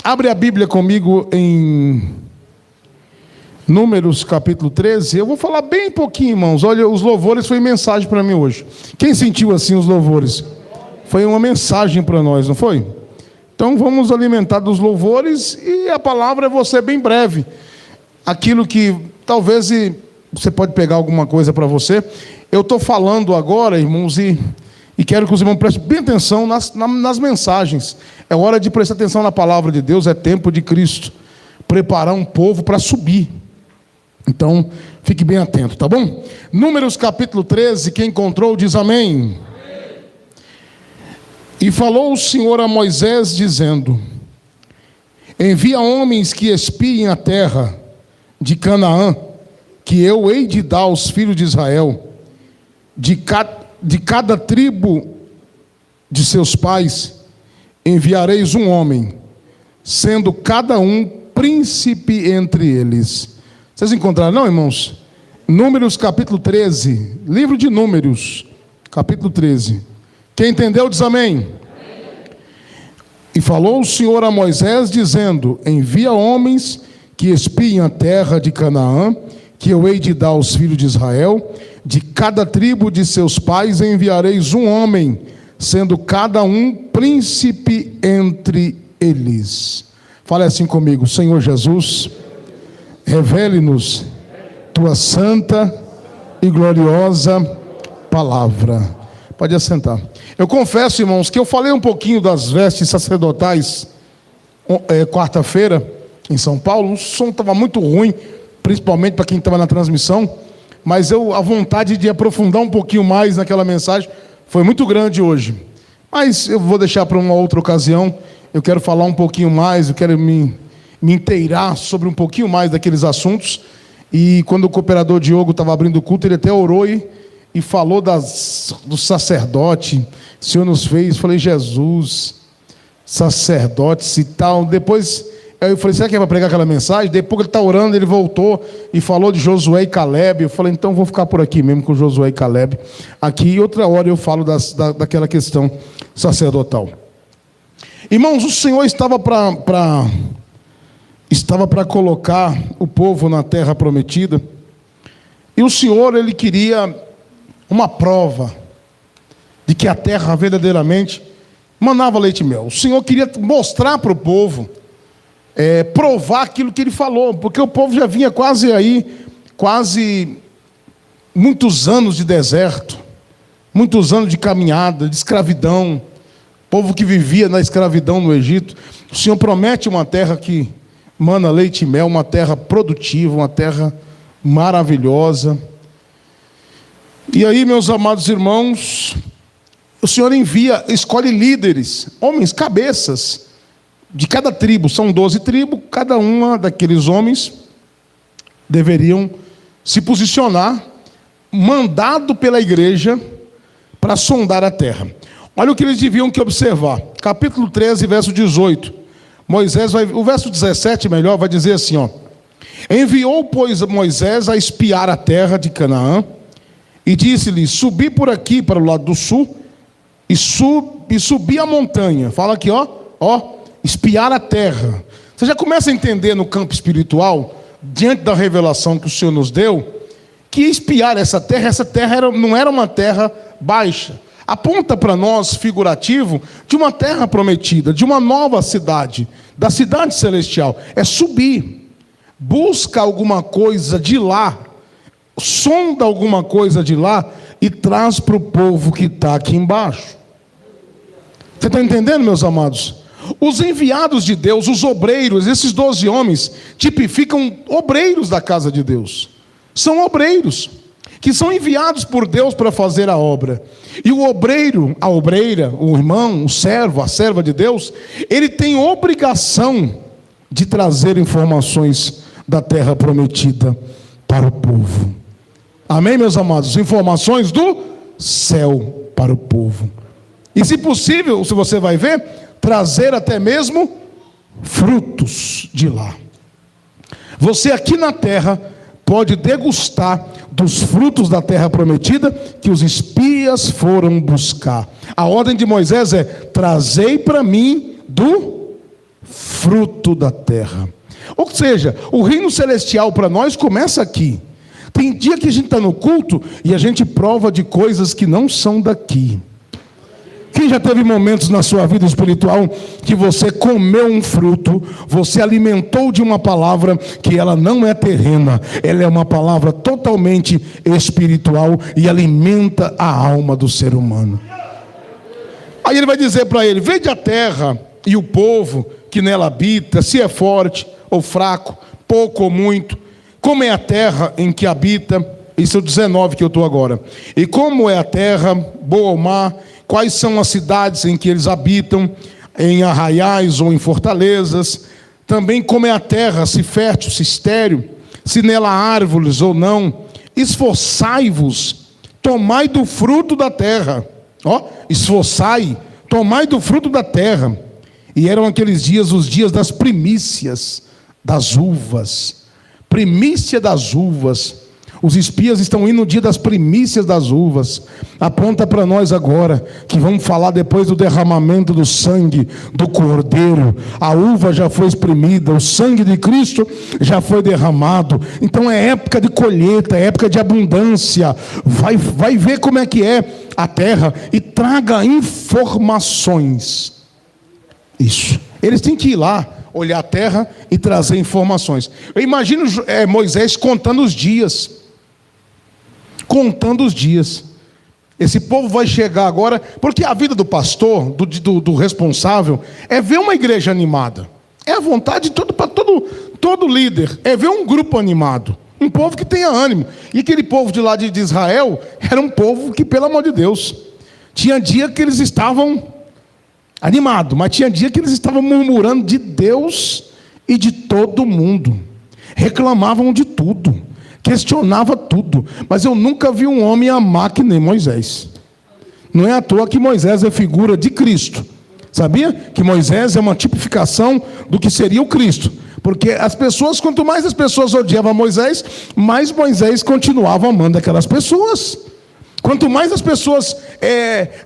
Abre a Bíblia comigo em Números capítulo 13. Eu vou falar bem pouquinho, irmãos. Olha, os louvores foi mensagem para mim hoje. Quem sentiu assim os louvores? Foi uma mensagem para nós, não foi? Então vamos alimentar dos louvores e a palavra vou ser bem breve. Aquilo que talvez você pode pegar alguma coisa para você. Eu estou falando agora, irmãos, e quero que os irmãos prestem bem atenção nas mensagens. É hora de prestar atenção na palavra de Deus, é tempo de Cristo preparar um povo para subir. Então, fique bem atento, tá bom? Números capítulo 13, quem encontrou diz amém. E falou o Senhor a Moisés, dizendo: envia homens que espiem a terra de Canaã, que eu hei de dar aos filhos de Israel, de cada tribo de seus pais, enviareis um homem, sendo cada um príncipe entre eles. Vocês encontraram, não, irmãos? Números capítulo 13, livro de Números, capítulo 13. Quem entendeu diz amém. Amém. E falou o Senhor a Moisés, dizendo: envia homens que espiem a terra de Canaã, que eu hei de dar aos filhos de Israel, de cada tribo de seus pais enviareis um homem, sendo cada um príncipe entre eles. Fale assim comigo: Senhor Jesus, revele-nos tua santa e gloriosa palavra. Pode assentar. Eu confesso, irmãos, que eu falei um pouquinho das vestes sacerdotais quarta-feira em São Paulo. O som estava muito ruim, principalmente para quem estava na transmissão, mas a vontade de aprofundar um pouquinho mais naquela mensagem foi muito grande hoje. Mas eu vou deixar para uma outra ocasião. Eu quero falar um pouquinho mais, eu quero me inteirar sobre um pouquinho mais daqueles assuntos. E quando o cooperador Diogo estava abrindo o culto, ele até orou e falou do sacerdote. O Senhor nos fez. Falei: Jesus, sacerdotes e tal. Depois eu falei: será que é para pregar aquela mensagem? Depois que ele está orando, ele voltou e falou de Josué e Caleb. Eu falei: então vou ficar por aqui mesmo com Josué e Caleb. Aqui, outra hora eu falo daquela questão sacerdotal. Irmãos, o Senhor estava para colocar o povo na terra prometida. E o Senhor, Ele queria uma prova de que a terra verdadeiramente manava leite e mel. O Senhor queria mostrar para o povo, provar aquilo que Ele falou, porque o povo já vinha quase muitos anos de deserto, muitos anos de caminhada, de escravidão, povo que vivia na escravidão no Egito. O Senhor promete uma terra que mana leite e mel, uma terra produtiva, uma terra maravilhosa. E aí, meus amados irmãos, o Senhor escolhe líderes, homens, cabeças, de cada tribo. São 12 tribos, cada uma daqueles homens deveriam se posicionar, mandado pela igreja, para sondar a terra. Olha o que eles deviam que observar. Capítulo 13, verso 18. O verso 17, melhor, vai dizer assim, ó: enviou, pois, Moisés a espiar a terra de Canaã, e disse-lhe: subi por aqui para o lado do sul, e subi a montanha. Fala aqui, ó, espiar a terra. Você já começa a entender no campo espiritual, diante da revelação que o Senhor nos deu, que espiar essa terra não era uma terra baixa. Aponta para nós, figurativo, de uma terra prometida, de uma nova cidade, da cidade celestial. É subir, busca alguma coisa de lá, sonda alguma coisa de lá e traz para o povo que está aqui embaixo. Você está entendendo, meus amados? Os enviados de Deus, os obreiros, esses 12 homens, tipificam obreiros da casa de Deus. São obreiros que são enviados por Deus para fazer a obra. E o obreiro, a obreira, o irmão, o servo, a serva de Deus, ele tem obrigação de trazer informações da terra prometida para o povo. Amém, meus amados? Informações do céu para o povo. E, se possível, se você vai ver, trazer até mesmo frutos de lá. Você aqui na terra pode degustar dos frutos da terra prometida que os espias foram buscar. A ordem de Moisés é: trazei para mim do fruto da terra. Ou seja, o reino celestial para nós começa aqui. Tem dia que a gente está no culto e a gente prova de coisas que não são daqui. Quem já teve momentos na sua vida espiritual que você comeu um fruto, você alimentou de uma palavra que ela não é terrena, ela é uma palavra totalmente espiritual e alimenta a alma do ser humano. Aí ele vai dizer para ele: vede a terra e o povo que nela habita, se é forte ou fraco, pouco ou muito, como é a terra em que habita. Isso é o 19 que eu estou agora. E como é a terra, boa ou má, quais são as cidades em que eles habitam, em arraiais ou em fortalezas. Também como é a terra, se fértil, se estéril, se nela há árvores ou não. Esforçai-vos, tomai do fruto da terra. Esforçai, tomai do fruto da terra. E eram aqueles dias, os dias das primícias das uvas. Primícia das uvas. Os espias estão indo no dia das primícias das uvas. Aponta para nós agora, que vamos falar depois do derramamento do sangue do Cordeiro. A uva já foi espremida, o sangue de Cristo já foi derramado. Então é época de colheita, é época de abundância. Vai ver como é que é a terra e traga informações. Isso. Eles têm que ir lá, olhar a terra e trazer informações. Eu imagino Moisés contando os dias. Contando os dias. Esse povo vai chegar agora, porque a vida do pastor, do responsável, é ver uma igreja animada. É a vontade de todo líder, é ver um grupo animado, um povo que tenha ânimo. E aquele povo de lá de Israel era um povo que, pelo amor de Deus, tinha dia que eles estavam animados, mas tinha dia que eles estavam murmurando de Deus e de todo mundo. Reclamavam de tudo. Questionava tudo, mas eu nunca vi um homem amar que nem Moisés. Não é à toa que Moisés é figura de Cristo. Sabia que Moisés é uma tipificação do que seria o Cristo? Porque as pessoas, quanto mais as pessoas odiavam Moisés, mais Moisés continuava amando aquelas pessoas. Quanto mais as pessoas,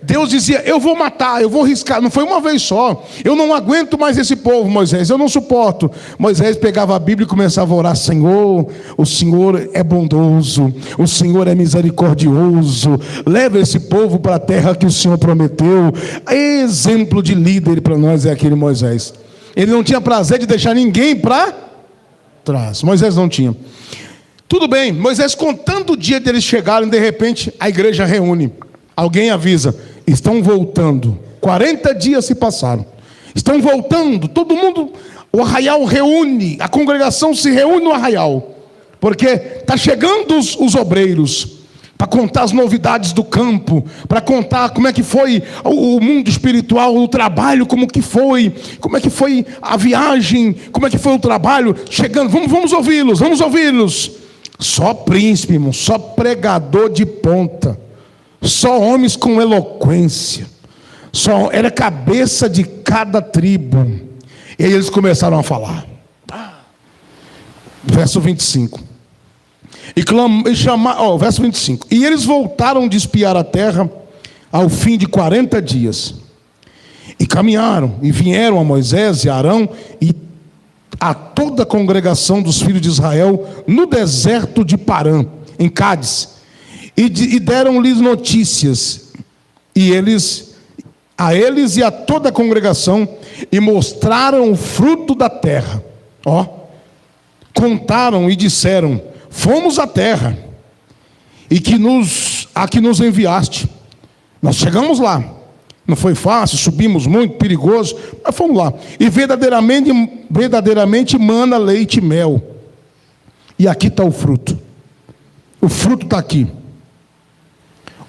Deus dizia: eu vou matar, eu vou riscar. Não foi uma vez só. Eu não aguento mais esse povo, Moisés, eu não suporto. Moisés pegava a Bíblia e começava a orar: Senhor, o Senhor é bondoso, o Senhor é misericordioso, leva esse povo para a terra que o Senhor prometeu. Exemplo de líder para nós é aquele Moisés. Ele não tinha prazer de deixar ninguém para trás. Moisés não tinha. Tudo bem, Moisés contando o dia deles chegarem, de repente a igreja reúne. Alguém avisa: estão voltando. 40 dias se passaram. Estão voltando, todo mundo, o arraial reúne, a congregação se reúne no arraial. Porque está chegando os obreiros, para contar as novidades do campo, para contar como é que foi o mundo espiritual, o trabalho, como é que foi a viagem, como é que foi o trabalho. Chegando, vamos ouvi-los. Só príncipe, irmão, só pregador de ponta, só homens com eloquência, só era cabeça de cada tribo. E aí eles começaram a falar. Verso 25. Verso 25. E eles voltaram de espiar a terra ao fim de 40 dias. E caminharam, e vieram a Moisés e a Arão e a toda a congregação dos filhos de Israel no deserto de Parã, em Cádiz, e deram-lhes notícias, a eles e a toda a congregação, e mostraram o fruto da terra. Contaram e disseram: fomos à terra, e a que nos enviaste. Nós chegamos lá. Não foi fácil, subimos muito, perigoso, mas fomos lá. E verdadeiramente mana leite e mel. E aqui está o fruto. O fruto está aqui.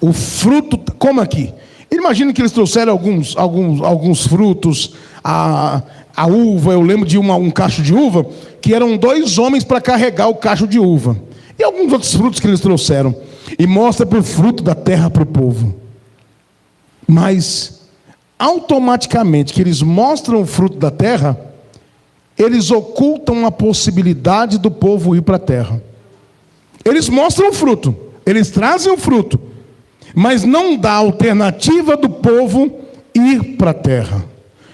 O fruto, como aqui? Imagina que eles trouxeram alguns frutos, a uva. Eu lembro de um cacho de uva, que eram 2 homens para carregar o cacho de uva. E alguns outros frutos que eles trouxeram. E mostra para o fruto da terra para o povo. Mas, automaticamente que eles mostram o fruto da terra, eles ocultam a possibilidade do povo ir para a terra. Eles mostram o fruto, eles trazem o fruto, mas não dá alternativa do povo ir para a terra.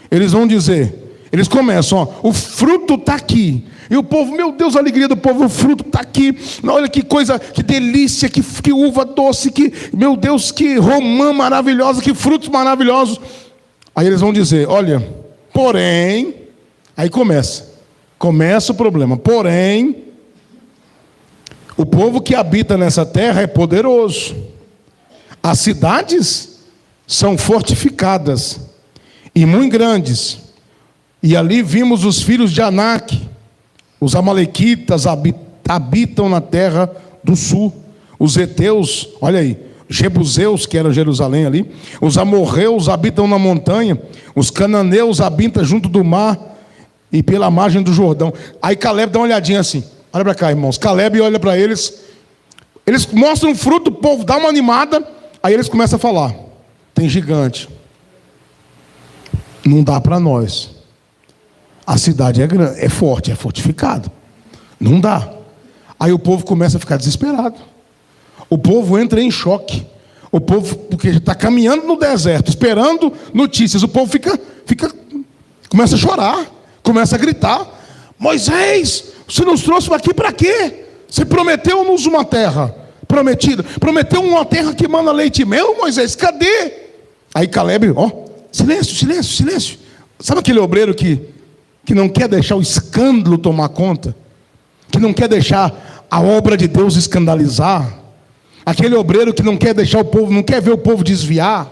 Eles vão dizer: Eles começam, ó, o fruto está aqui. E o povo, meu Deus, a alegria do povo, o fruto está aqui. Olha que coisa, que delícia, que uva doce, meu Deus, que romã maravilhosa, que frutos maravilhosos. Aí eles vão dizer, olha, porém, aí começa o problema. Porém, o povo que habita nessa terra é poderoso. As cidades são fortificadas e muito grandes. E ali vimos os filhos de Anak. Os amalequitas habitam na terra do sul. Os heteus, olha aí, jebuseus, que era Jerusalém ali. Os amorreus habitam na montanha. Os cananeus habitam junto do mar e pela margem do Jordão. Aí Caleb dá uma olhadinha assim. Olha para cá, irmãos. Caleb olha para eles. Eles mostram o fruto, o povo dá uma animada. Aí eles começam a falar. Tem gigante. Não dá para nós. A cidade é grande, é forte, é fortificado. Não dá. Aí o povo começa a ficar desesperado. O povo entra em choque. O povo, porque está caminhando no deserto, esperando notícias. O povo começa a chorar, começa a gritar. Moisés, você nos trouxe aqui para quê? Você prometeu-nos uma terra prometida. Prometeu uma terra que manda leite e mel, Moisés, cadê? Aí Caleb, ó, silêncio, silêncio, silêncio. Sabe aquele obreiro que não quer deixar o escândalo tomar conta, que não quer deixar a obra de Deus escandalizar, aquele obreiro que não quer deixar o povo, não quer ver o povo desviar.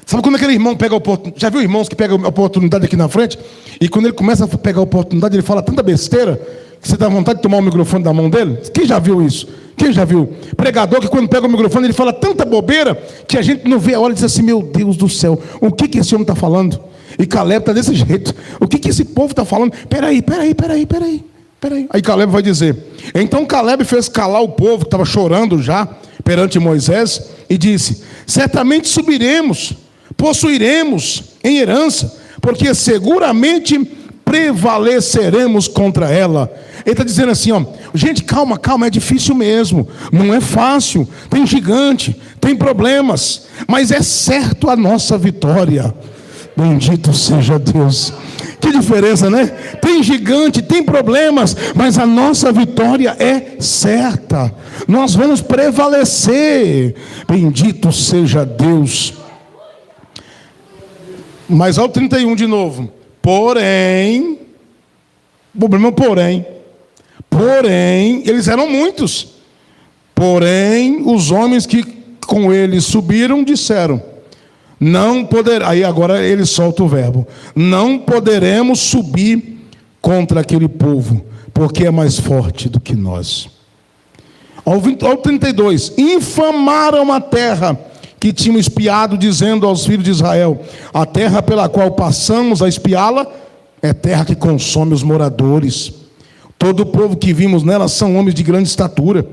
Sabe quando aquele irmão pega a oportunidade? Já viu irmãos que pegam a oportunidade aqui na frente? E quando ele começa a pegar a oportunidade, ele fala tanta besteira que você dá vontade de tomar o microfone da mão dele? Quem já viu isso? Quem já viu? Pregador que quando pega o microfone ele fala tanta bobeira que a gente não vê a hora e diz assim, meu Deus do céu, o que esse homem está falando? E Caleb está desse jeito. O que esse povo está falando? Peraí. Aí Caleb vai dizer. Então Caleb fez calar o povo que estava chorando já perante Moisés e disse, certamente subiremos, possuiremos em herança, porque seguramente prevaleceremos contra ela. Ele está dizendo assim, ó, gente, calma, é difícil mesmo, não é fácil, tem gigante, tem problemas, mas é certo a nossa vitória. Bendito seja Deus. Que diferença, né? Tem gigante, tem problemas, mas a nossa vitória é certa. Nós vamos prevalecer. Bendito seja Deus. Mas ao 31 de novo. Porém, eles eram muitos. Porém, os homens que com eles subiram disseram, não poderá, aí agora ele solta o verbo, não poderemos subir contra aquele povo, porque é mais forte do que nós. Ao 32, infamaram a terra que tinham espiado, dizendo aos filhos de Israel, a terra pela qual passamos a espiá-la, é terra que consome os moradores. Todo o povo que vimos nela são homens de grande estatura.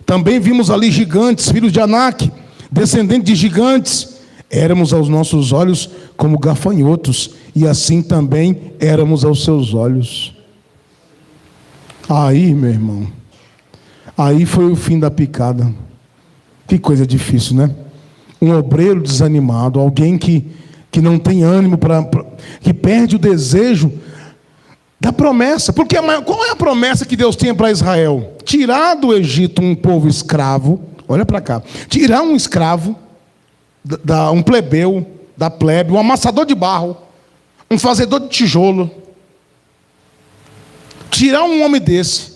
Também vimos ali gigantes, filhos de Anak, descendentes de gigantes. Éramos aos nossos olhos como gafanhotos, e assim também éramos aos seus olhos. Aí, meu irmão, aí foi o fim da picada. Que coisa difícil, né? Um obreiro desanimado, alguém que não tem ânimo, que perde o desejo da promessa. Porque qual é a promessa que Deus tinha para Israel? Tirar do Egito um povo escravo, olha para cá, tirar um escravo, um plebeu, da plebe, um amassador de barro, um fazedor de tijolo, tirar um homem desse,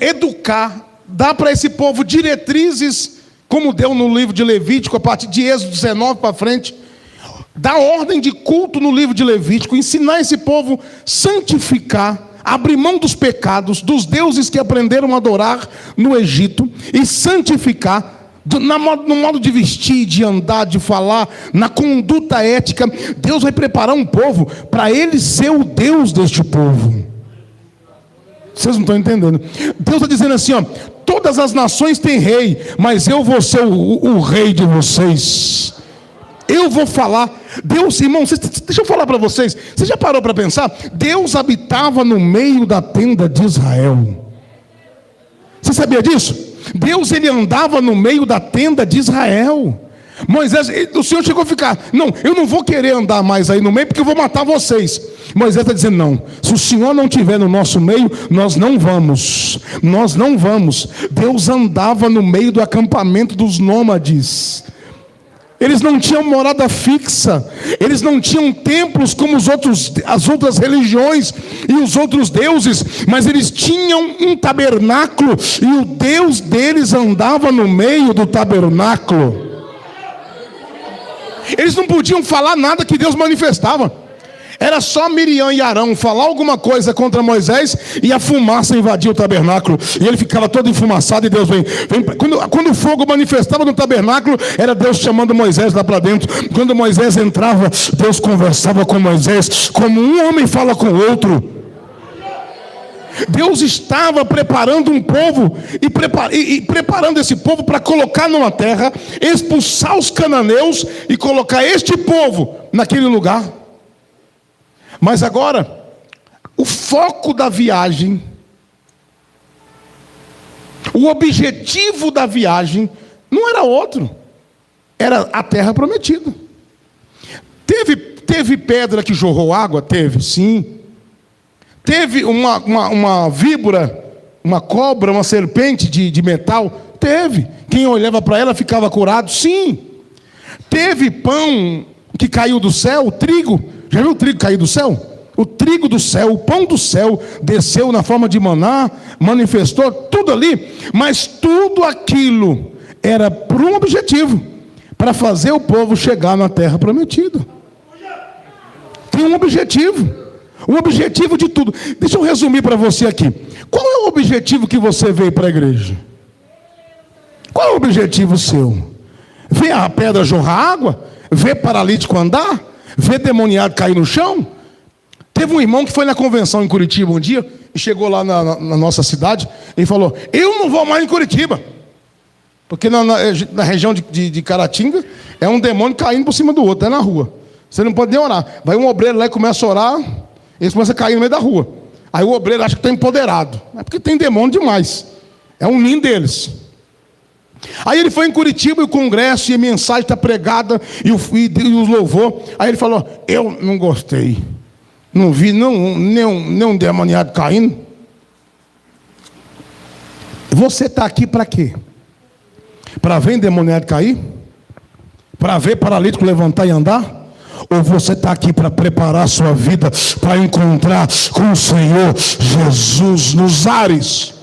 educar, dar para esse povo diretrizes, como deu no livro de Levítico, a partir de Êxodo 19 para frente, dar ordem de culto no livro de Levítico, ensinar esse povo, santificar, abrir mão dos pecados, dos deuses que aprenderam a adorar no Egito, e santificar, no modo de vestir, de andar, de falar, na conduta ética. Deus vai preparar um povo para ele ser o Deus deste povo. Vocês não estão entendendo? Deus está dizendo assim, ó, todas as nações têm rei, mas eu vou ser o rei de vocês. Eu vou falar. Deus, irmãos, deixa eu falar para vocês. Você já parou para pensar? Deus habitava no meio da tenda de Israel. Você sabia disso? Deus, ele andava no meio da tenda de Israel. Moisés, o Senhor chegou a ficar: não, eu não vou querer andar mais aí no meio, porque eu vou matar vocês. Moisés está dizendo: não, se o Senhor não estiver no nosso meio, nós não vamos. Nós não vamos. Deus andava no meio do acampamento dos nômades. Eles não tinham morada fixa, eles não tinham templos como as outras religiões e os outros deuses, mas eles tinham um tabernáculo, e o Deus deles andava no meio do tabernáculo. Eles não podiam falar nada que Deus manifestava. Era só Miriam e Arão falar alguma coisa contra Moisés, e a fumaça invadia o tabernáculo, e ele ficava todo enfumaçado, e Deus vem. Quando o fogo manifestava no tabernáculo, era Deus chamando Moisés lá para dentro. Quando Moisés entrava, Deus conversava com Moisés como um homem fala com o outro. Deus estava preparando um povo, e preparando esse povo para colocar numa terra, expulsar os cananeus e colocar este povo naquele lugar. Mas agora, o foco da viagem, o objetivo da viagem, não era outro, era a terra prometida. Teve pedra que jorrou água? Teve, sim. Teve uma víbora, uma cobra, uma serpente de metal? Teve. Quem olhava para ela ficava curado? Sim. Teve pão que caiu do céu, o trigo. Já viu o trigo cair do céu? O trigo do céu, o pão do céu, desceu na forma de maná, manifestou tudo ali, mas tudo aquilo era por um objetivo: para fazer o povo chegar na terra prometida. Tem um objetivo, o objetivo de tudo. Deixa eu resumir para você aqui. Qual é o objetivo que você veio para a igreja? Qual é o objetivo seu? Ver a pedra jorrar água? Ver paralítico andar? Ver demoniado cair no chão? Teve um irmão que foi na convenção em Curitiba um dia, e chegou lá na nossa cidade, e falou: eu não vou mais em Curitiba, porque na região de Caratinga é um demônio caindo por cima do outro, é na rua, você não pode nem orar. Vai um obreiro lá e começa a orar, eles começam a cair no meio da rua. Aí o obreiro acha que está empoderado, é porque tem demônio demais, é um ninho deles. Aí ele foi em Curitiba, e o congresso, e a mensagem está pregada, e o louvor. Aí ele falou: eu não gostei, não vi nenhum demoniado caindo. Você está aqui para quê? Para ver endemoniado cair? Para ver paralítico levantar e andar? Ou você está aqui para preparar a sua vida para encontrar com o Senhor Jesus nos ares?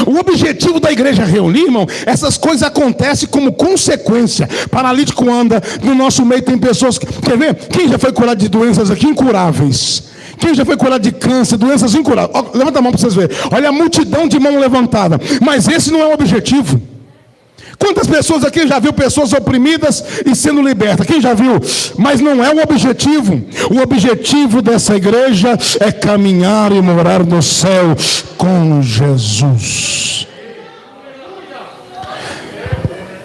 O objetivo da igreja reunir, irmão, essas coisas acontecem como consequência. Paralítico anda, no nosso meio tem pessoas quer ver? Quem já foi curado de doenças aqui incuráveis? Quem já foi curado de câncer, doenças incuráveis? Ó, levanta a mão para vocês verem. Olha a multidão de mão levantada. Mas esse não é o objetivo. Quantas pessoas aqui já viu pessoas oprimidas e sendo libertas? Quem já viu? Mas não é o objetivo. O objetivo dessa igreja é caminhar e morar no céu com Jesus.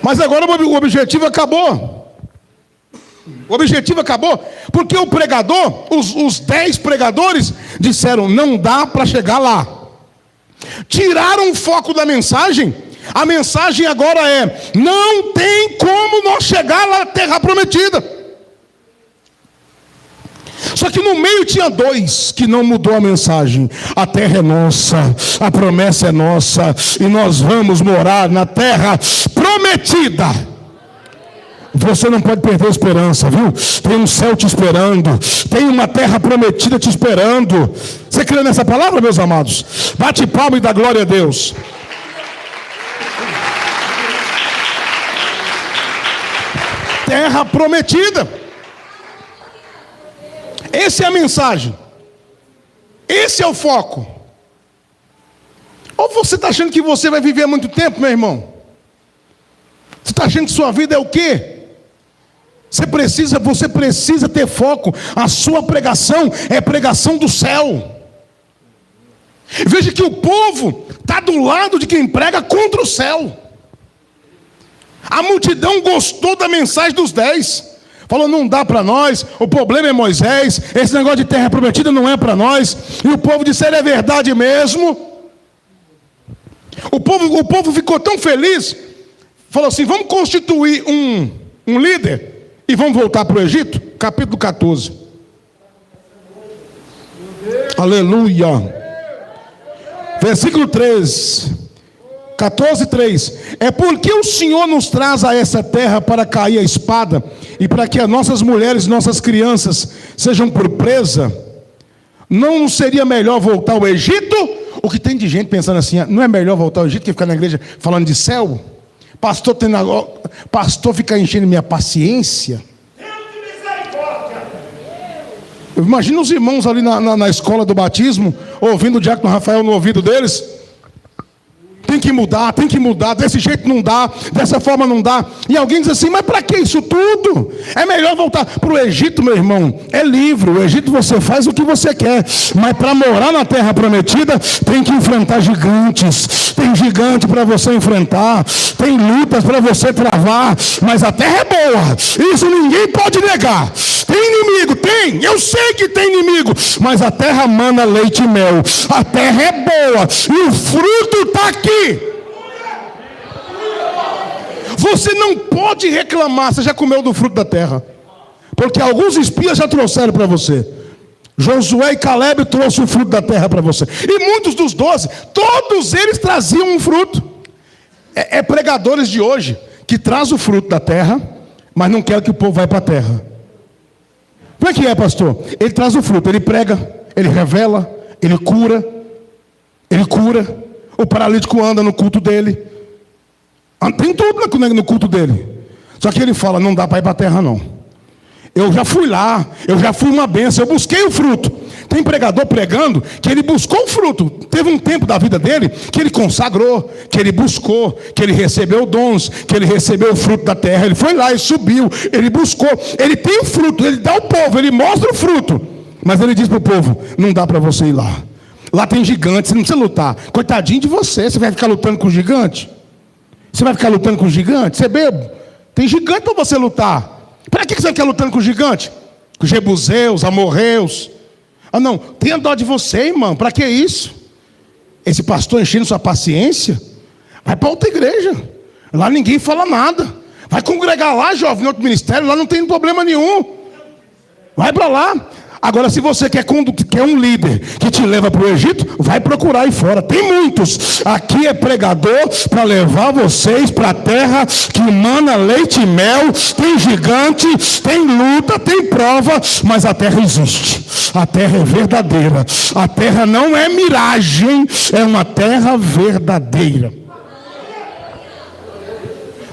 Mas agora o objetivo acabou. O objetivo acabou, porque o pregador, os 10 pregadores disseram: não dá para chegar lá. Tiraram o foco da mensagem. A mensagem agora é: não tem como nós chegar lá na terra prometida. Só que no meio tinha 2 que não mudou a mensagem: a terra é nossa, a promessa é nossa, e nós vamos morar na terra prometida. Você não pode perder a esperança, viu? Tem um céu te esperando, tem uma terra prometida te esperando. Você crê nessa palavra, meus amados? Bate palma e dá glória a Deus. Terra prometida. Essa é a mensagem. Esse é o foco. Ou você está achando que você vai viver muito tempo, meu irmão? Você está achando que sua vida é o quê? Você precisa ter foco. A sua pregação é pregação do céu. Veja que o povo está do lado de quem prega contra o céu. A multidão gostou da mensagem dos 10. Falou: não dá para nós, o problema é Moisés, esse negócio de terra prometida não é para nós. E o povo disse: é verdade mesmo. O povo ficou tão feliz. falou assim: vamos constituir um líder e vamos voltar para o Egito? Capítulo 14. Aleluia. Versículo 13. 14:3. É porque o Senhor nos traz a essa terra para cair a espada e para que as nossas mulheres, nossas crianças sejam por presa. Não seria melhor voltar ao Egito? O que tem de gente pensando assim: não é melhor voltar ao Egito que ficar na igreja falando de céu? Pastor fica enchendo minha paciência. Imagina os irmãos ali na escola do batismo, ouvindo o diácono Rafael no ouvido deles. Tem que mudar, desse jeito não dá, dessa forma não dá. E alguém diz assim: mas para que isso tudo? É melhor voltar para o Egito, meu irmão. É livre, o Egito você faz o que você quer. Mas para morar na terra prometida, tem que enfrentar gigantes. Tem gigante para você enfrentar. Tem lutas para você travar. Mas a terra é boa, isso ninguém pode negar. Tem inimigo? Tem, eu sei que tem inimigo. Mas a terra mana leite e mel. A terra é boa e o fruto está aqui. Você não pode reclamar. Você já comeu do fruto da terra? Porque alguns espias já trouxeram para você. Josué e Caleb trouxeram o fruto da terra para você. E muitos dos 12, todos eles traziam um fruto. É pregadores de hoje que trazem o fruto da terra, mas não querem que o povo vá para a terra. Como é que é, pastor? Ele traz o fruto, ele prega, ele revela, ele cura. O paralítico anda no culto dele. Tem tudo no culto dele. Só que ele fala: não dá para ir para a terra não. Eu já fui lá, eu já fui uma bênção, eu busquei o fruto. Tem pregador pregando que ele buscou o fruto. Teve um tempo da vida dele que ele consagrou, que ele buscou, que ele recebeu dons, que ele recebeu o fruto da terra. Ele foi lá e subiu, ele buscou. Ele tem o fruto, ele dá ao povo, ele mostra o fruto. Mas ele diz para o povo: não dá para você ir lá. Lá tem gigante, você não precisa lutar. Coitadinho de você, você vai ficar lutando com gigante? Você vai ficar lutando com gigante? Você é bebo? Tem gigante para você lutar. Para que você vai ficar lutando com gigante? Com jebuseus, amorreus. Ah não, tenha dó de você, irmão. Para que isso? Esse pastor enchendo sua paciência? Vai para outra igreja. Lá ninguém fala nada. Vai congregar lá, jovem, em outro ministério. Lá não tem problema nenhum. Vai para lá. Agora, se você quer um líder que te leva para o Egito, vai procurar aí fora. Tem muitos. Aqui é pregador para levar vocês para a terra que mana leite e mel. Tem gigante, tem luta, tem prova, mas a terra existe. A terra é verdadeira. A terra não é miragem, é uma terra verdadeira.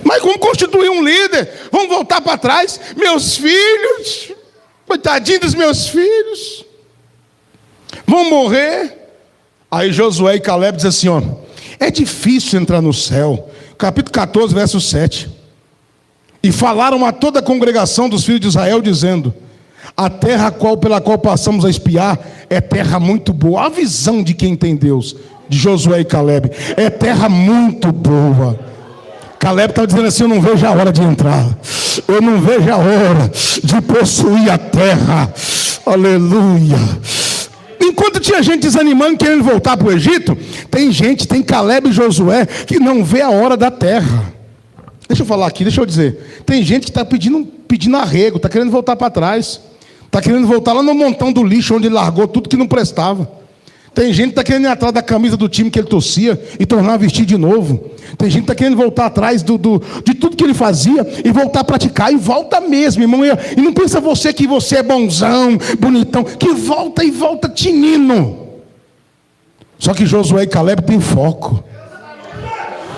Mas vamos constituir um líder? Vamos voltar para trás? Meus filhos... coitadinho dos meus filhos, vão morrer. Aí Josué e Caleb dizem assim: ó, é difícil entrar no céu. Capítulo 14, verso 7. E falaram a toda a congregação dos filhos de Israel, dizendo: a terra pela qual passamos a espiar é terra muito boa. A visão de quem tem Deus, de Josué e Caleb, é terra muito boa. Caleb estava dizendo assim: eu não vejo a hora de entrar, eu não vejo a hora de possuir a terra. Aleluia. Enquanto tinha gente desanimando, querendo voltar para o Egito, tem Caleb e Josué que não vê a hora da terra. Deixa eu falar aqui, deixa eu dizer. Tem gente que está pedindo arrego, está querendo voltar para trás, está querendo voltar lá no montão do lixo onde ele largou tudo que não prestava. Tem gente que está querendo ir atrás da camisa do time que ele torcia e tornar a vestir de novo. Tem gente que está querendo voltar atrás de tudo que ele fazia e voltar a praticar. E volta mesmo, irmão. E não pensa você que você é bonzão, bonitão. Que volta e volta tinindo. Só que Josué e Caleb têm foco.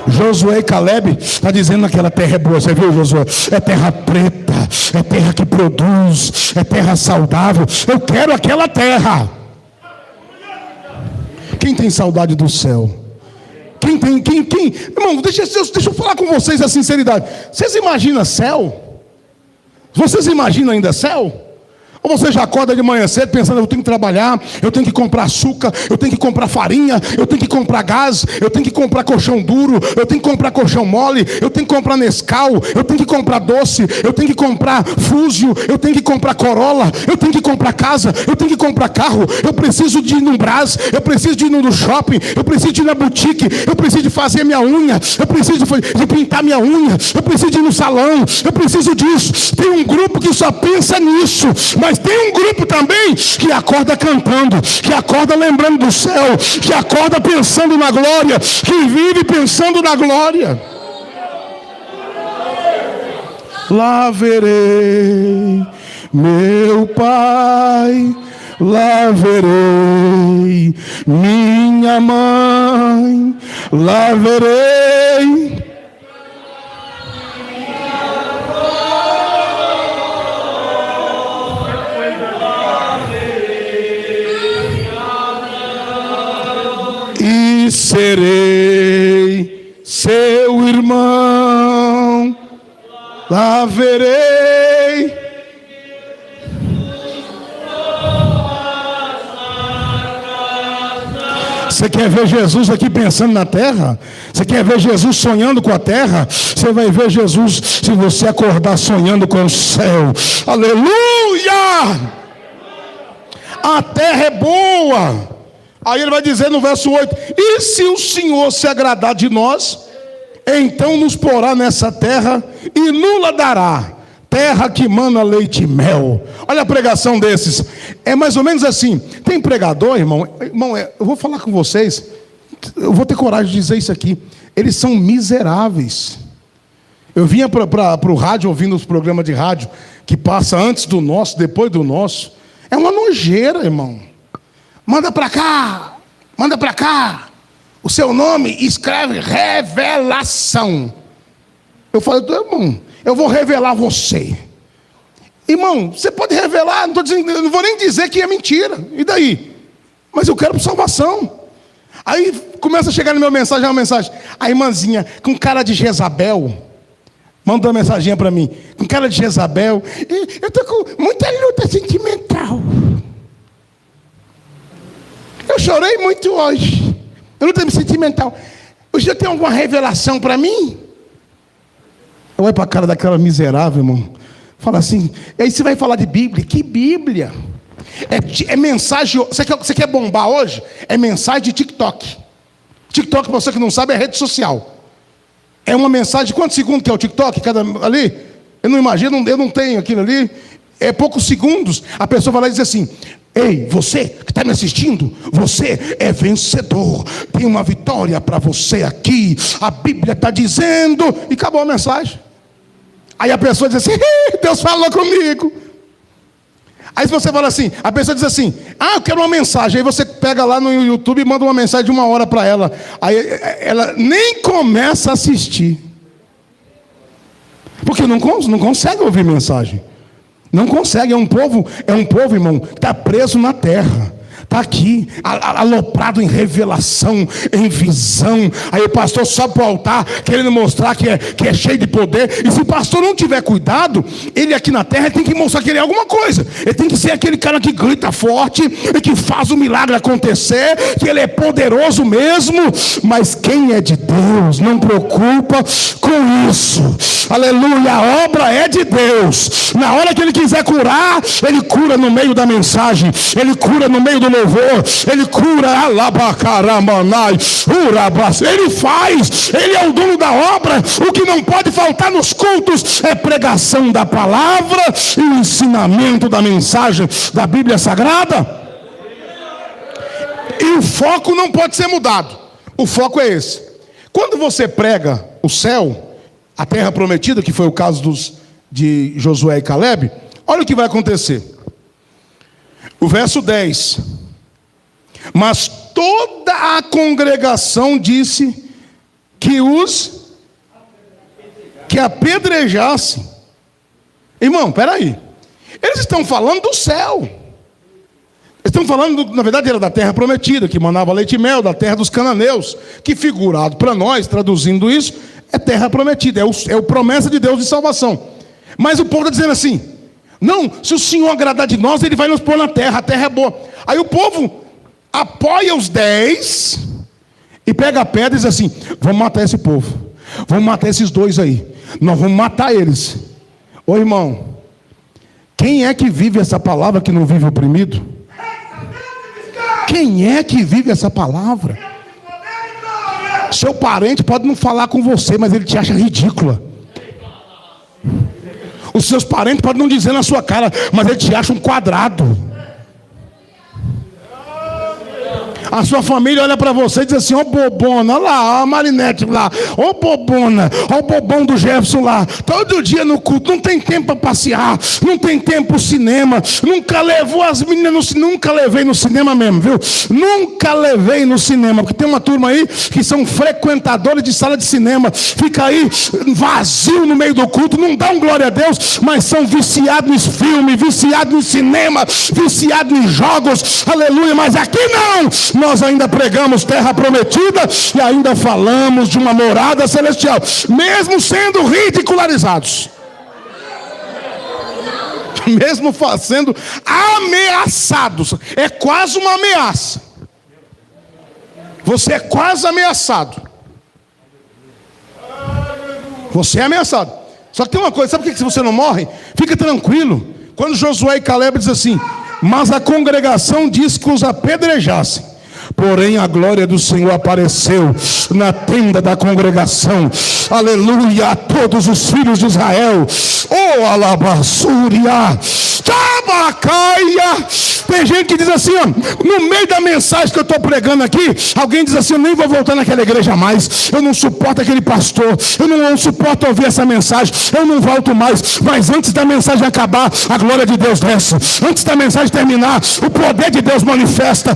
Josué e Caleb está dizendo: aquela terra é boa. Você viu, Josué? É terra preta, é terra que produz, é terra saudável. Eu quero aquela terra. Quem tem saudade do céu? Quem? Irmão, deixa eu falar com vocês a sinceridade. Vocês imaginam céu? Vocês imaginam ainda céu? Ou você já acorda de manhã cedo pensando, eu tenho que trabalhar, eu tenho que comprar açúcar, eu tenho que comprar farinha, eu tenho que comprar gás, eu tenho que comprar colchão duro, eu tenho que comprar colchão mole, eu tenho que comprar Nescau, eu tenho que comprar doce, eu tenho que comprar Fúzio, eu tenho que comprar Corolla, eu tenho que comprar casa, eu tenho que comprar carro, eu preciso de ir num Brás, eu preciso de ir no shopping, eu preciso de ir na boutique, eu preciso de fazer minha unha, eu preciso de pintar minha unha, eu preciso de ir no salão, eu preciso disso. Tem um grupo que só pensa nisso, mas tem um grupo também que acorda cantando, que acorda lembrando do céu, que acorda pensando na glória, que vive pensando na glória. Lá verei meu Pai, lá verei minha mãe, lá verei. E serei seu irmão, lá verei. Você quer ver Jesus aqui pensando na terra? Você quer ver Jesus sonhando com a terra? Você vai ver Jesus se você acordar sonhando com o céu. Aleluia! A terra é boa. Aí ele vai dizer no verso 8: e se o Senhor se agradar de nós, então nos porá nessa terra e nula dará, terra que mana leite e mel. Olha a pregação desses. É mais ou menos assim. Tem pregador, irmão, eu vou falar com vocês, eu vou ter coragem de dizer isso aqui. Eles são miseráveis. Eu vinha para o rádio, ouvindo os programas de rádio, que passa antes do nosso, depois do nosso. É uma nojeira, irmão. Manda para cá, manda para cá. O seu nome escreve revelação. Eu falei, irmão, eu vou revelar você. Irmão, você pode revelar, eu não vou nem dizer que é mentira. E daí? Mas eu quero salvação. Aí começa a chegar na minha mensagem, uma mensagem. A irmãzinha, com cara de Jezabel, manda uma mensaginha para mim. Com cara de Jezabel. Eu estou com muita luta sentimental. Eu chorei muito hoje. Luta sentimental. O senhor tem alguma revelação para mim? Eu olho para a cara daquela miserável, irmão. Fala assim, e aí você vai falar de Bíblia? Que Bíblia? É mensagem. Você quer bombar hoje? É mensagem de TikTok. TikTok, para você que não sabe, é rede social. É uma mensagem, quantos segundos que é o TikTok? Ali? Eu não imagino, eu não tenho aquilo ali. É poucos segundos. A pessoa vai lá e diz assim: ei, você que está me assistindo, você é vencedor. Tem uma vitória para você aqui. A Bíblia está dizendo. E acabou a mensagem. Aí a pessoa diz assim: Deus falou comigo. Aí você fala assim, a pessoa diz assim: eu quero uma mensagem. Aí você pega lá no YouTube e manda uma mensagem de 1 hora para ela. Aí ela nem começa a assistir. Porque não consegue ouvir mensagem. Não consegue, é um povo, irmão, que está preso na terra. Está aqui, aloprado em revelação, em visão. Aí o pastor sobe para o altar, querendo mostrar que é cheio de poder. E se o pastor não tiver cuidado, ele aqui na terra tem que mostrar que ele é alguma coisa. Ele tem que ser aquele cara que grita forte, e que faz o milagre acontecer, que ele é poderoso mesmo. Mas quem é de Deus não preocupa com isso. Aleluia, a obra é de Deus. Na hora que ele quiser curar, ele cura no meio da mensagem, ele cura no meio do louvor, ele cura, ele faz, ele é o dono da obra. O que não pode faltar nos cultos é pregação da palavra e o ensinamento da mensagem da Bíblia Sagrada. E o foco não pode ser mudado. O foco é esse. Quando você prega o céu, a terra prometida, que foi o caso de Josué e Caleb, olha o que vai acontecer. O verso 10: mas toda a congregação disse que apedrejassem. Irmão, peraí. Eles estão falando do céu. Eles estão falando, na verdade, era da terra prometida, que manava leite e mel, da terra dos cananeus, que figurado para nós, traduzindo isso, é terra prometida, é o promessa de Deus de salvação. Mas o povo está dizendo assim: Não, se o Senhor agradar de nós, Ele vai nos pôr na terra, a terra é boa. Aí o povo apoia os 10 e pega a pedra e diz assim: vamos matar esse povo, vamos matar esses 2 aí, nós vamos matar eles. Ô irmão, quem é que vive essa palavra que não vive oprimido? Quem é que vive essa palavra? Seu parente pode não falar com você, mas ele te acha ridícula. Os seus parentes podem não dizer na sua cara, mas ele te acha um quadrado. A sua família olha para você e diz assim: ó bobona, olha lá, ó a Marinete lá, ó bobona, ó o bobão do Jefferson lá, todo dia no culto, não tem tempo para passear, não tem tempo para o cinema, nunca levou as meninas no cinema, nunca levei no cinema mesmo, viu? Nunca levei no cinema, porque tem uma turma aí que são frequentadores de sala de cinema, fica aí vazio no meio do culto, não dá um glória a Deus, mas são viciados nos filmes, viciados no cinema, viciados em jogos, aleluia, mas aqui não! Nós ainda pregamos terra prometida e ainda falamos de uma morada celestial, mesmo sendo ridicularizados, mesmo sendo ameaçados. É quase uma ameaça. Você é quase ameaçado. Você é ameaçado. Só que tem uma coisa: sabe por que você não morre? Fica tranquilo. Quando Josué e Caleb dizem assim: mas a congregação disse que os apedrejassem, porém a glória do Senhor apareceu na tenda da congregação, aleluia, a todos os filhos de Israel. Oh, alabassúria, tabacaia. Tem gente que diz assim, ó, no meio da mensagem que eu estou pregando aqui, alguém diz assim: eu nem vou voltar naquela igreja mais, eu não suporto aquele pastor, eu não suporto ouvir essa mensagem, eu não volto mais. Mas antes da mensagem acabar, a glória de Deus desce. Antes da mensagem terminar, o poder de Deus manifesta.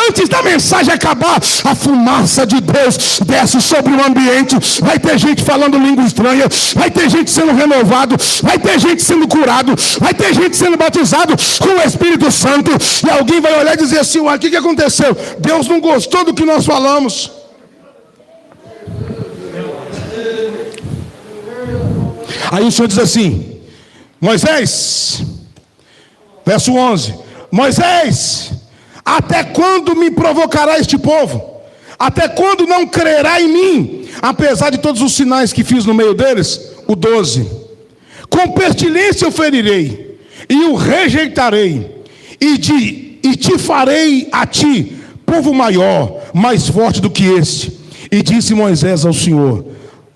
Antes da mensagem acabar, a fumaça de Deus desce sobre o ambiente. Vai ter gente falando língua estranha, vai ter gente sendo renovado, vai ter gente sendo curado, vai ter gente sendo batizado com o Espírito Santo. E alguém vai olhar e dizer assim: o que aconteceu? Deus não gostou do que nós falamos. Aí o Senhor diz assim: Moisés, verso 11: Moisés, até quando me provocará este povo? Até quando não crerá em mim, apesar de todos os sinais que fiz no meio deles? O 12: com pestilência eu ferirei, e o rejeitarei, e te farei a ti povo maior, mais forte do que este. E disse Moisés ao Senhor: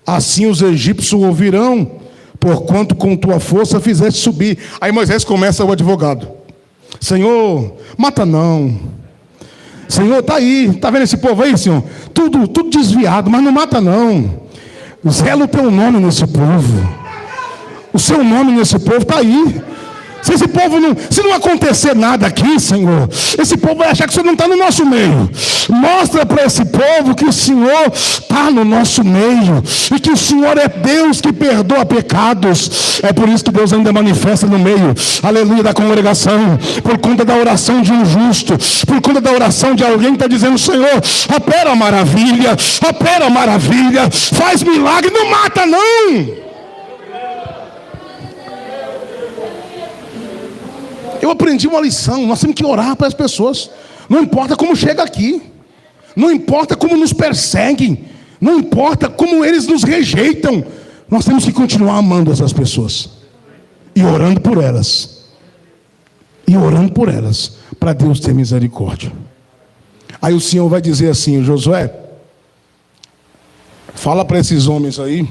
assim os egípcios ouvirão, porquanto com tua força fizeste subir. Aí Moisés começa o advogado: Senhor, mata não. Senhor, está aí, está vendo esse povo aí, Senhor? Tudo desviado, mas não mata não. Zela o teu nome nesse povo. O seu nome nesse povo está aí. Se esse povo se não acontecer nada aqui, Senhor, esse povo vai achar que o Senhor não está no nosso meio. Mostra para esse povo que o Senhor está no nosso meio, e que o Senhor é Deus que perdoa pecados. É por isso que Deus ainda manifesta no meio, aleluia, da congregação, por conta da oração de um justo, por conta da oração de alguém que está dizendo: Senhor, opera maravilha, faz milagre, não mata não. Eu aprendi uma lição: nós temos que orar para as pessoas. Não importa como chega aqui, não importa como nos perseguem, não importa como eles nos rejeitam, nós temos que continuar amando essas pessoas e orando por elas, para Deus ter misericórdia. Aí o Senhor vai dizer assim: Josué, fala para esses homens aí,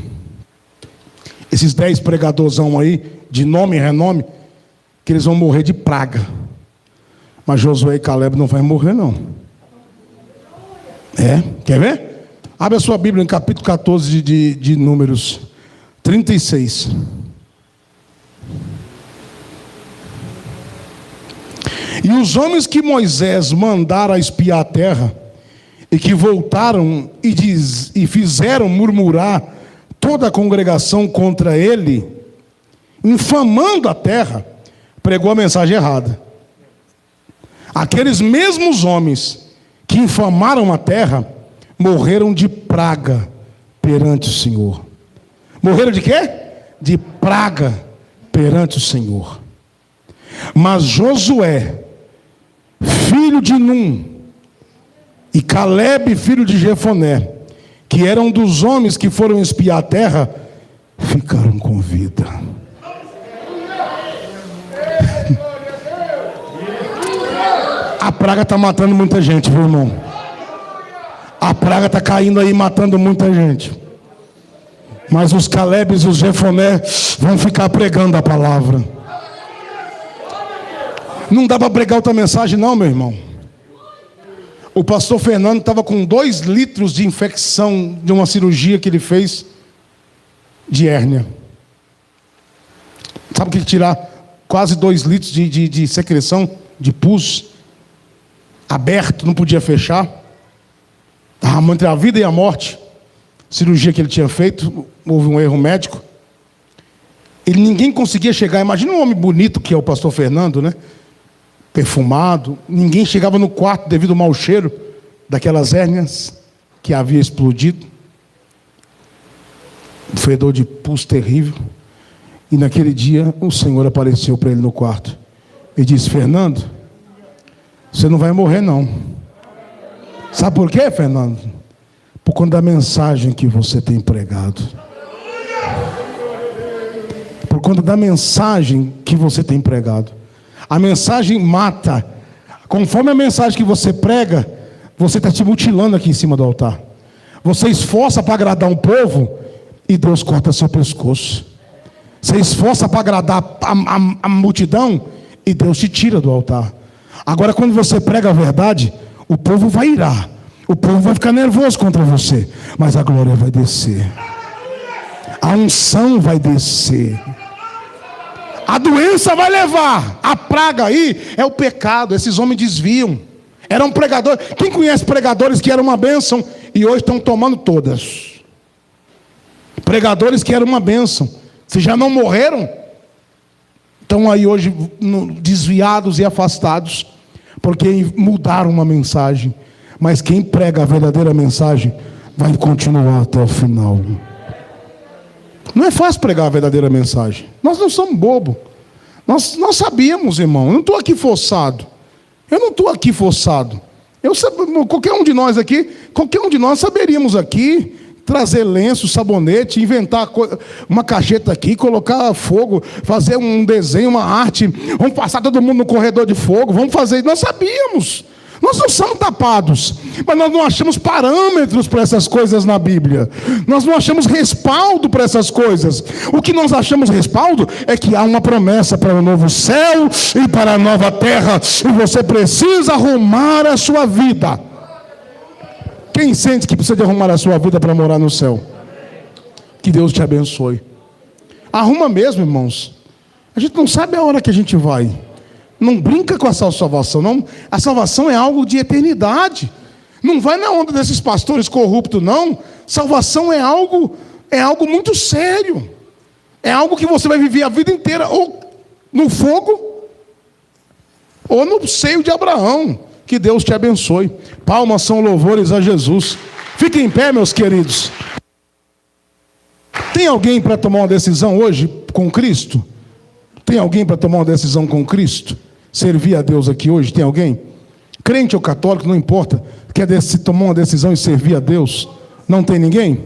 esses 10 pregadorzão aí, de nome e renome, que eles vão morrer de praga. Mas Josué e Caleb não vão morrer não. Quer ver? Abre a sua Bíblia em capítulo 14 de Números 36. E os homens que Moisés mandara espiar a terra, e que voltaram e fizeram murmurar toda a congregação contra ele, infamando a terra, pregou a mensagem errada. Aqueles mesmos homens que infamaram a terra morreram de praga perante o Senhor. Morreram de quê? De praga perante o Senhor. Mas Josué, filho de Num, e Caleb, filho de Jefoné, que eram dos homens que foram espiar a terra, ficaram com vida. A praga está matando muita gente, viu, irmão? A praga está caindo aí, matando muita gente. Mas os Calebes e os Jefoné vão ficar pregando a palavra. Não dá para pregar outra mensagem não, meu irmão. O pastor Fernando estava com 2 litros de infecção de uma cirurgia que ele fez de hérnia. Sabe o que tirar quase 2 litros de secreção, de pus, aberto, não podia fechar. Estava entre a vida e a morte. Cirurgia que ele tinha feito, houve um erro médico. Ninguém conseguia chegar. Imagina um homem bonito que é o pastor Fernando, né? Perfumado. Ninguém chegava no quarto devido ao mau cheiro daquelas hérnias que havia explodido. Um fedor de pus terrível. E naquele dia o Senhor apareceu para ele no quarto e disse: Fernando, você não vai morrer não. Sabe por quê, Fernando? Por conta da mensagem que você tem pregado. Por conta da mensagem que você tem pregado. A mensagem mata. Conforme a mensagem que você prega, você está te mutilando aqui em cima do altar. Você esforça para agradar um povo e Deus corta seu pescoço. Você esforça para agradar a multidão e Deus te tira do altar. Agora, quando você prega a verdade, o povo vai irar. O povo vai ficar nervoso contra você. Mas a glória vai descer. A unção vai descer. A doença vai levar. A praga aí é o pecado. Esses homens desviam. Eram pregadores. Quem conhece pregadores que eram uma bênção e hoje estão tomando todas? Pregadores que eram uma bênção. Se já não morreram, estão aí hoje desviados e afastados, porque mudaram uma mensagem. Mas quem prega a verdadeira mensagem vai continuar até o final. Não é fácil pregar a verdadeira mensagem. Nós não somos bobos. Nós sabíamos, irmão. Eu não estou aqui forçado. Qualquer um de nós saberíamos aqui trazer lenço, sabonete, inventar uma cacheta aqui, colocar fogo, fazer um desenho, uma arte. Vamos passar todo mundo no corredor de fogo. Vamos fazer. Nós sabíamos. Nós não somos tapados, mas nós não achamos parâmetros para essas coisas na Bíblia. Nós não achamos respaldo para essas coisas. O que nós achamos respaldo é que há uma promessa para o novo céu e para a nova terra. E você precisa arrumar a sua vida. Quem sente que precisa de arrumar a sua vida para morar no céu? Que Deus te abençoe. Arruma mesmo, irmãos. A gente não sabe a hora que a gente vai. Não brinca com essa salvação, não. A salvação é algo de eternidade. Não vai na onda desses pastores corruptos, não. Salvação é algo muito sério. É algo que você vai viver a vida inteira, ou no fogo, ou no seio de Abraão. Que Deus te abençoe. Palmas são louvores a Jesus. Fiquem em pé, meus queridos. Tem alguém para tomar uma decisão hoje com Cristo? Tem alguém para tomar uma decisão com Cristo? Servir a Deus aqui hoje? Tem alguém? Crente ou católico, não importa. Quer tomar uma decisão e servir a Deus? Não tem ninguém?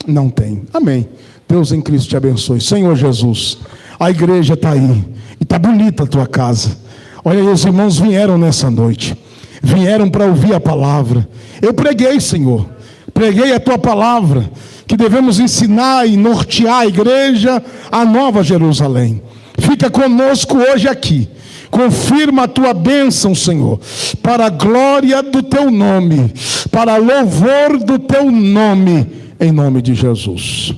Não tem. Amém. Deus em Cristo te abençoe. Senhor Jesus, a igreja está aí. E está bonita a tua casa. Olha aí, os irmãos vieram nessa noite. Vieram para ouvir a palavra. Eu preguei, Senhor. Preguei a tua palavra. Que devemos ensinar e nortear a igreja, a Nova Jerusalém. Fica conosco hoje aqui. Confirma a tua bênção, Senhor, para a glória do teu nome, para louvor do teu nome, em nome de Jesus.